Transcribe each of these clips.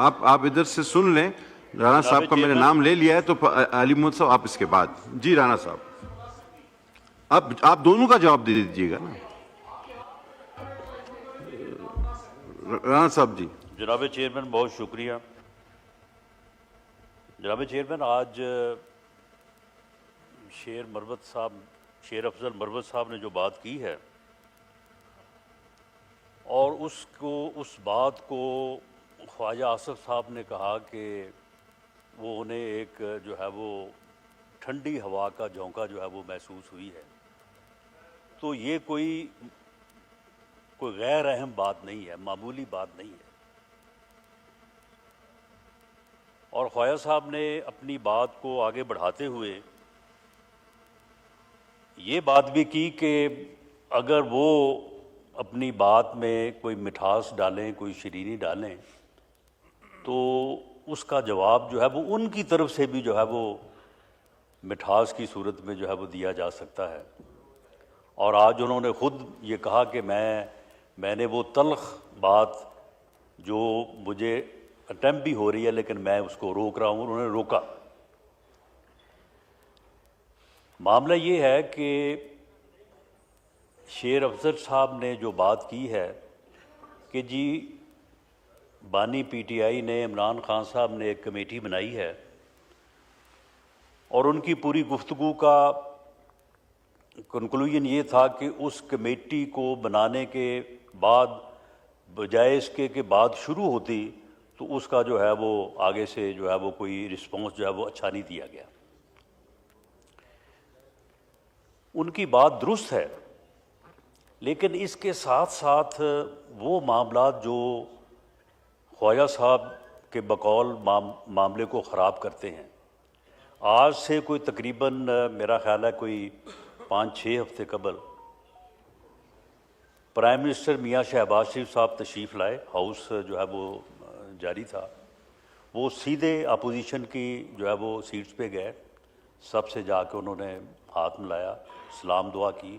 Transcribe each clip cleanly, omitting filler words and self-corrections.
آپ ادھر سے سن لیں. رانا صاحب کا میں نے نام لے لیا ہے تو علی محمد صاحب آپ اس کے بعد. جی رانا صاحب آپ دونوں کا جواب دے دیجیے گا نا. رانا صاحب جی. جناب چیئرمین بہت شکریہ. جناب چیئرمین آج شیر افضل مروت صاحب نے جو بات کی ہے اور اس بات کو خواجہ آصف صاحب نے کہا کہ وہ انہیں ایک جو ہے وہ ٹھنڈی ہوا کا جھونکا جو ہے وہ محسوس ہوئی ہے، تو یہ کوئی غیر اہم بات نہیں ہے، معمولی بات نہیں ہے. اور خواجہ صاحب نے اپنی بات کو آگے بڑھاتے ہوئے یہ بات بھی کی کہ اگر وہ اپنی بات میں کوئی مٹھاس ڈالیں، کوئی شیرینی ڈالیں، تو اس کا جواب جو ہے وہ ان کی طرف سے بھی جو ہے وہ مٹھاس کی صورت میں جو ہے وہ دیا جا سکتا ہے. اور آج انہوں نے خود یہ کہا کہ میں نے وہ تلخ بات جو مجھے اٹیمپٹ بھی ہو رہی ہے لیکن میں اس کو روک رہا ہوں، انہوں نے روکا. معاملہ یہ ہے کہ شیر افضل صاحب نے جو بات کی ہے کہ جی بانی پی ٹی آئی نے عمران خان صاحب نے ایک کمیٹی بنائی ہے اور ان کی پوری گفتگو کا کنکلوژن یہ تھا کہ اس کمیٹی کو بنانے کے بعد بجائے اس کے بعد شروع ہوتی تو اس کا جو ہے وہ آگے سے جو ہے وہ کوئی رسپانس جو ہے وہ اچھا نہیں دیا گیا. ان کی بات درست ہے، لیکن اس کے ساتھ ساتھ وہ معاملات جو خواجہ صاحب کے بقول معاملے کو خراب کرتے ہیں، آج سے کوئی تقریباً میرا خیال ہے کوئی 5-6 ہفتے قبل پرائم منسٹر میاں شہباز شریف صاحب تشریف لائے، ہاؤس جو ہے وہ جاری تھا، وہ سیدھے اپوزیشن کی جو ہے وہ سیٹس پہ گئے، سب سے جا کے انہوں نے ہاتھ ملایا، سلام دعا کی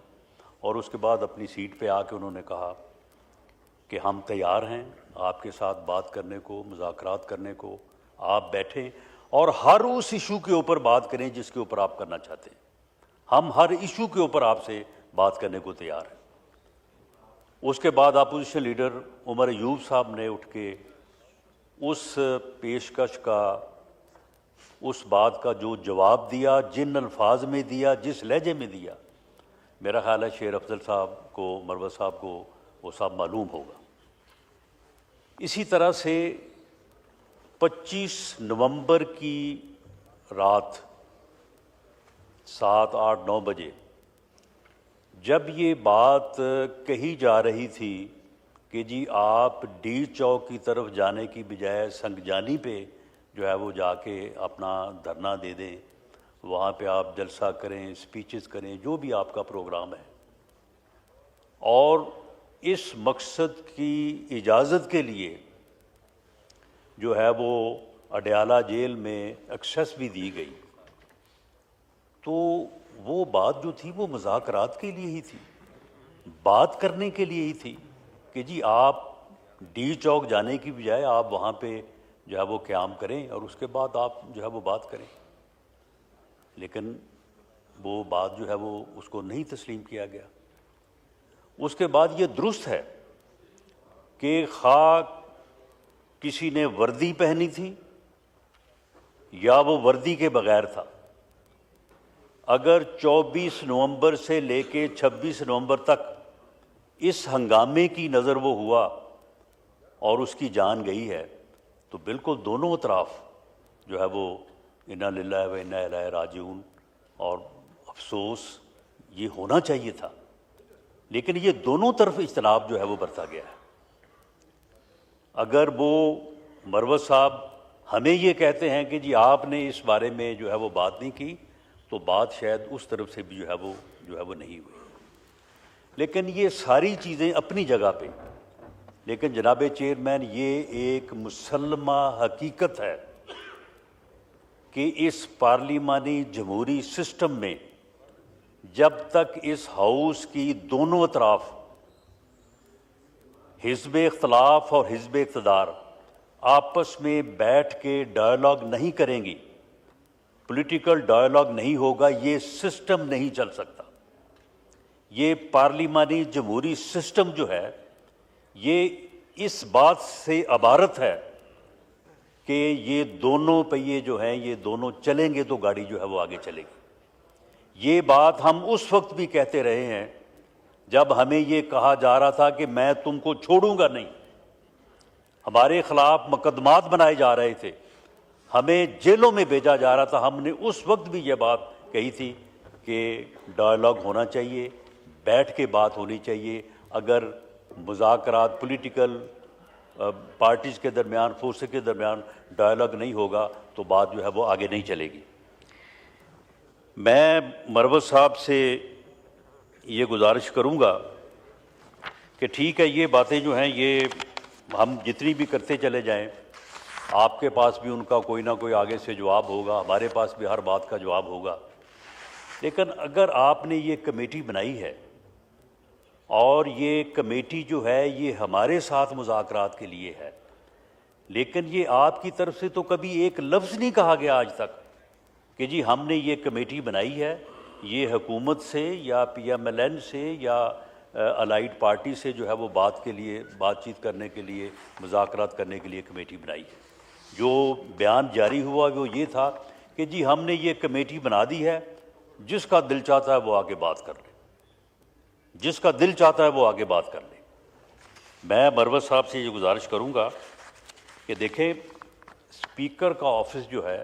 اور اس کے بعد اپنی سیٹ پہ آ کے انہوں نے کہا کہ ہم تیار ہیں آپ کے ساتھ بات کرنے کو، مذاکرات کرنے کو. آپ بیٹھیں اور ہر اس ایشو کے اوپر بات کریں جس کے اوپر آپ کرنا چاہتے ہیں. ہم ہر ایشو کے اوپر آپ سے بات کرنے کو تیار ہیں. اس کے بعد اپوزیشن لیڈر عمر ایوب صاحب نے اٹھ کے اس پیشکش کا، اس بات کا جو جواب دیا، جن الفاظ میں دیا، جس لہجے میں دیا، میرا خیال ہے شیر افضل صاحب کو، مروت صاحب کو وہ سب معلوم ہوگا. اسی طرح سے 25 نومبر کی رات 7, 8, 9 بجے جب یہ بات کہی جا رہی تھی کہ جی آپ ڈی چوک کی طرف جانے کی بجائے سنگجانی پہ جو ہے وہ جا کے اپنا دھرنا دے دیں، وہاں پہ آپ جلسہ کریں، اسپیچز کریں، جو بھی آپ کا پروگرام ہے، اور اس مقصد کی اجازت کے لیے جو ہے وہ اڈیالہ جیل میں ایکسیس بھی دی گئی، تو وہ بات جو تھی وہ مذاکرات کے لیے ہی تھی، بات کرنے کے لیے ہی تھی کہ جی آپ ڈی چوک جانے کی بجائے آپ وہاں پہ جو ہے وہ قیام کریں اور اس کے بعد آپ جو ہے وہ بات کریں. لیکن وہ بات جو ہے وہ اس کو نہیں تسلیم کیا گیا. اس کے بعد یہ درست ہے کہ خواہ کسی نے وردی پہنی تھی یا وہ وردی کے بغیر تھا، اگر 24 نومبر سے لے کے 26 نومبر تک اس ہنگامے کی نظر وہ ہوا اور اس کی جان گئی ہے، تو بالکل دونوں اطراف جو ہے وہ انا للہ و انا الیہ راجعون، اور افسوس یہ ہونا چاہیے تھا، لیکن یہ دونوں طرف اجتناب جو ہے وہ برتا گیا ہے. اگر وہ مروت صاحب ہمیں یہ کہتے ہیں کہ جی آپ نے اس بارے میں جو ہے وہ بات نہیں کی، تو بات شاید اس طرف سے بھی جو ہے وہ نہیں ہوئی. لیکن یہ ساری چیزیں اپنی جگہ پہ، لیکن جناب چیئرمین یہ ایک مسلمہ حقیقت ہے کہ اس پارلیمانی جمہوری سسٹم میں جب تک اس ہاؤس کی دونوں اطراف، حزب اختلاف اور حزب اقتدار، آپس میں بیٹھ کے ڈائیلاگ نہیں کریں گی، پولیٹیکل ڈائیلاگ نہیں ہوگا، یہ سسٹم نہیں چل سکتا۔ یہ پارلیمانی جمہوری سسٹم جو ہے یہ اس بات سے عبارت ہے کہ یہ دونوں پہیے جو ہیں یہ دونوں چلیں گے تو گاڑی جو ہے وہ آگے چلے گی۔ یہ بات ہم اس وقت بھی کہتے رہے ہیں جب ہمیں یہ کہا جا رہا تھا کہ میں تم کو چھوڑوں گا نہیں، ہمارے خلاف مقدمات بنائے جا رہے تھے، ہمیں جیلوں میں بھیجا جا رہا تھا، ہم نے اس وقت بھی یہ بات کہی تھی کہ ڈائیلاگ ہونا چاہیے، بیٹھ کے بات ہونی چاہیے۔ اگر مذاکرات پولیٹیکل پارٹیز کے درمیان، فورسز کے درمیان ڈائیلاگ نہیں ہوگا تو بات جو ہے وہ آگے نہیں چلے گی۔ میں مروت صاحب سے یہ گزارش کروں گا کہ ٹھیک ہے، یہ باتیں جو ہیں یہ ہم جتنی بھی کرتے چلے جائیں، آپ کے پاس بھی ان کا کوئی نہ کوئی آگے سے جواب ہوگا، ہمارے پاس بھی ہر بات کا جواب ہوگا، لیکن اگر آپ نے یہ کمیٹی بنائی ہے اور یہ کمیٹی جو ہے یہ ہمارے ساتھ مذاکرات کے لیے ہے، لیکن یہ آپ کی طرف سے تو کبھی ایک لفظ نہیں کہا گیا آج تک کہ جی ہم نے یہ کمیٹی بنائی ہے، یہ حکومت سے یا پی ایم ایل این سے یا الائیڈ پارٹی سے جو ہے وہ بات چیت کرنے کے لیے، مذاکرات کرنے کے لیے کمیٹی بنائی ہے۔ جو بیان جاری ہوا وہ یہ تھا کہ جی ہم نے یہ کمیٹی بنا دی ہے، جس کا دل چاہتا ہے وہ آگے بات کر لے، جس کا دل چاہتا ہے وہ آگے بات کر لے۔ میں مروت صاحب سے یہ گزارش کروں گا کہ دیکھیں، اسپیکر کا آفس جو ہے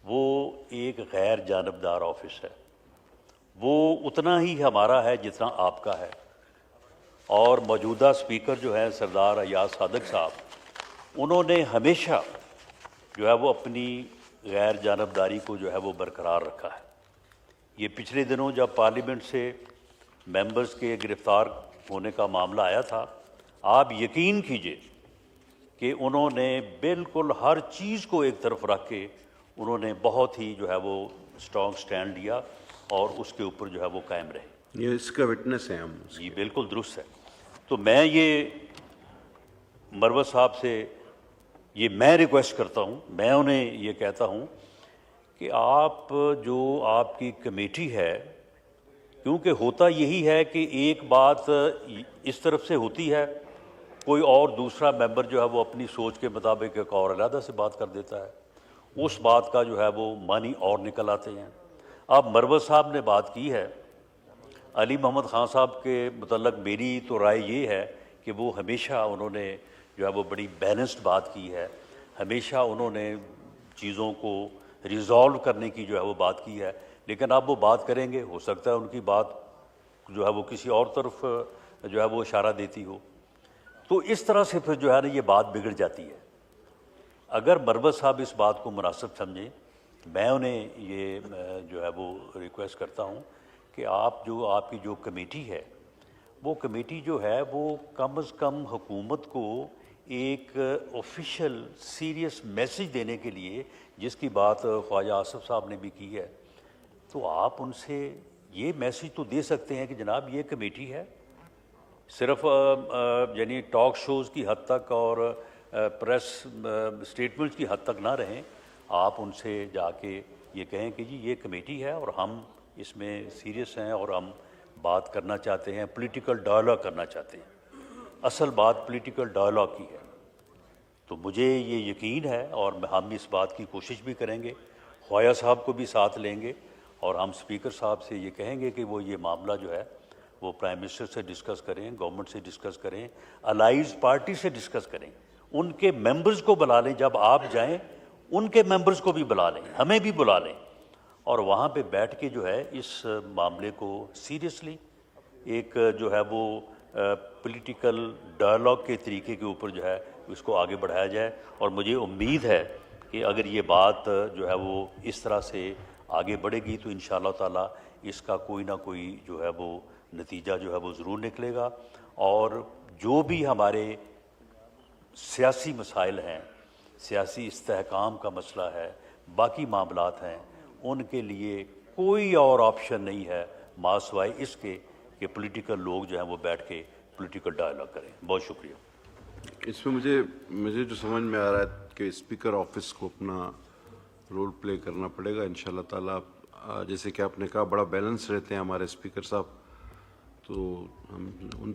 وہ ایک غیر جانبدار آفس ہے، وہ اتنا ہی ہمارا ہے جتنا آپ کا ہے، اور موجودہ اسپیکر جو ہے سردار ایاز صادق صاحب، انہوں نے ہمیشہ جو ہے وہ اپنی غیر جانبداری کو جو ہے وہ برقرار رکھا ہے۔ یہ پچھلے دنوں جب پارلیمنٹ سے ممبرز کے گرفتار ہونے کا معاملہ آیا تھا، آپ یقین کیجئے کہ انہوں نے بالکل ہر چیز کو ایک طرف رکھ کے انہوں نے بہت ہی جو ہے وہ اسٹرانگ سٹینڈ لیا اور اس کے اوپر جو ہے وہ قائم رہے۔ یہ اس کا وٹنس ہیں ہم۔ جی بالکل درست ہے۔ تو میں یہ مروت صاحب سے میں ریکویسٹ کرتا ہوں، میں انہیں یہ کہتا ہوں کہ آپ جو آپ کی کمیٹی ہے، کیونکہ ہوتا یہی ہے کہ ایک بات اس طرف سے ہوتی ہے، کوئی اور دوسرا ممبر جو ہے وہ اپنی سوچ کے مطابق ایک اور علیحدہ سے بات کر دیتا ہے، اس بات کا جو ہے وہ معنی اور نکل آتے ہیں۔ اب مروت صاحب نے بات کی ہے، علی محمد خان صاحب کے متعلق میری تو رائے یہ ہے کہ وہ ہمیشہ انہوں نے جو ہے وہ بڑی بیلنسڈ بات کی ہے، ہمیشہ انہوں نے چیزوں کو ریزالو کرنے کی جو ہے وہ بات کی ہے، لیکن اب وہ بات کریں گے، ہو سکتا ہے ان کی بات جو ہے وہ کسی اور طرف جو ہے وہ اشارہ دیتی ہو، تو اس طرح سے پھر جو ہے نا یہ بات بگڑ جاتی ہے۔ اگر مروت صاحب اس بات کو مناسب سمجھیں، میں انہیں یہ جو ہے وہ ریکویسٹ کرتا ہوں کہ آپ کی جو کمیٹی ہے، وہ کمیٹی جو ہے وہ کم از کم حکومت کو ایک آفیشیل سیریس میسج دینے کے لیے، جس کی بات خواجہ آصف صاحب نے بھی کی ہے، تو آپ ان سے یہ میسج تو دے سکتے ہیں کہ جناب یہ کمیٹی ہے، صرف یعنی ٹاک شوز کی حد تک اور پریس سٹیٹمنٹس کی حد تک نہ رہیں، آپ ان سے جا کے یہ کہیں کہ جی یہ کمیٹی ہے اور ہم اس میں سیریس ہیں اور ہم بات کرنا چاہتے ہیں، پولیٹیکل ڈائیلاگ کرنا چاہتے ہیں۔ اصل بات پولیٹیکل ڈائیلاگ کی ہے، تو مجھے یہ یقین ہے اور ہم اس بات کی کوشش بھی کریں گے، خواجہ صاحب کو بھی ساتھ لیں گے اور ہم اسپیکر صاحب سے یہ کہیں گے کہ وہ یہ معاملہ جو ہے وہ پرائم منسٹر سے ڈسکس کریں، گورنمنٹ سے ڈسکس کریں، الائیڈ پارٹی سے ڈسکس کریں، ان کے ممبرز کو بلا لیں، جب آپ جائیں ان کے ممبرز کو بھی بلا لیں، ہمیں بھی بلا لیں، اور وہاں پہ بیٹھ کے جو ہے اس معاملے کو سیریسلی ایک جو ہے وہ پولیٹیکل ڈائیلاگ کے طریقے کے اوپر جو ہے اس کو آگے بڑھایا جائے، اور مجھے امید ہے کہ اگر یہ بات جو ہے وہ اس طرح سے آگے بڑھے گی تو انشاءاللہ تعالیٰ اس کا کوئی نہ کوئی جو ہے وہ نتیجہ جو ہے وہ ضرور نکلے گا، اور جو بھی ہمارے سیاسی مسائل ہیں، سیاسی استحکام کا مسئلہ ہے، باقی معاملات ہیں، ان کے لیے کوئی اور آپشن نہیں ہے ما سوائے اس کے کہ پولیٹیکل لوگ جو ہیں وہ بیٹھ کے پولیٹیکل ڈائیلاگ کریں۔ بہت شکریہ۔ اس میں مجھے جو سمجھ میں آ رہا ہے کہ اسپیکر آفس کو اپنا رول پلے کرنا پڑے گا انشاءاللہ تعالیٰ. جیسے کہ آپ نے کہا بڑا بیلنس رہتے ہیں ہمارے اسپیکر صاحب, تو ہم ان